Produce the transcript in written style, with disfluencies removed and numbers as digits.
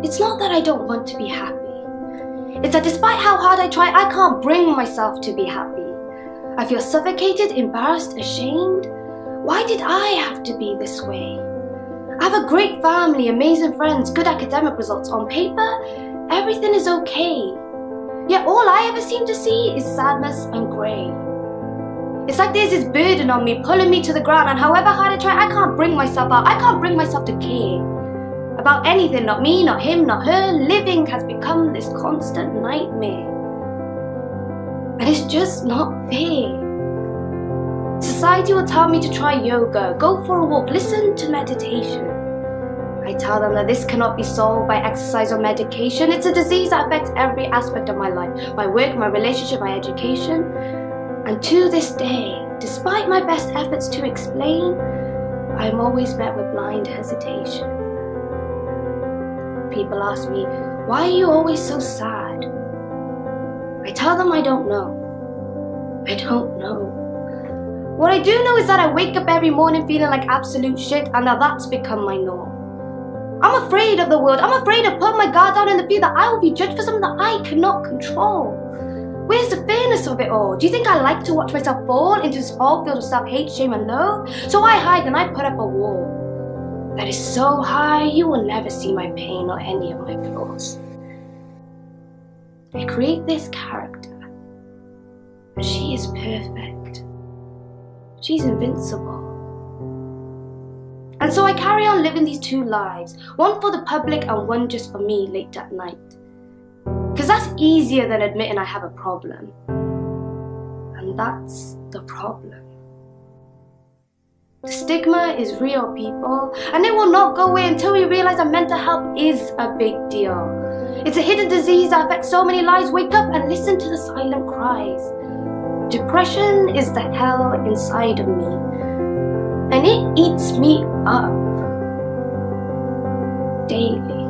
It's not that I don't want to be happy. It's that despite how hard I try, I can't bring myself to be happy. I feel suffocated, embarrassed, ashamed. Why did I have to be this way? I have a great family, amazing friends, good academic results. On paper, everything is okay. Yet all I ever seem to see is sadness and grey. It's like there's this burden on me, pulling me to the ground, and however hard I try, I can't bring myself out. I can't bring myself to care about anything, not me, not him, not her. Living has become this constant nightmare. And it's just not fair. Society will tell me to try yoga, go for a walk, listen to meditation. I tell them that this cannot be solved by exercise or medication. It's a disease that affects every aspect of my life, my work, my relationship, my education. And to this day, despite my best efforts to explain, I am always met with blind hesitation. People ask me, why are you always so sad? I tell them I don't know. I don't know. What I do know is that I wake up every morning feeling like absolute shit, and that that's become my norm. I'm afraid of the world. I'm afraid of putting my guard down in the fear that I will be judged for something that I cannot control. Where's the fairness of it all? Do you think I like to watch myself fall into this hole filled with self-hate, shame and loathe? So I hide and I put up a wall that is so high you will never see my pain or any of my flaws. I create this character, and she is perfect. She's invincible. And so I carry on living these two lives, one for the public and one just for me late at night. Because that's easier than admitting I have a problem. And that's the problem. The stigma is real, people, and it will not go away until we realize that mental health is a big deal. It's a hidden disease that affects so many lives. Wake up and listen to the silent cries. Depression is the hell inside of me, and it eats me up daily.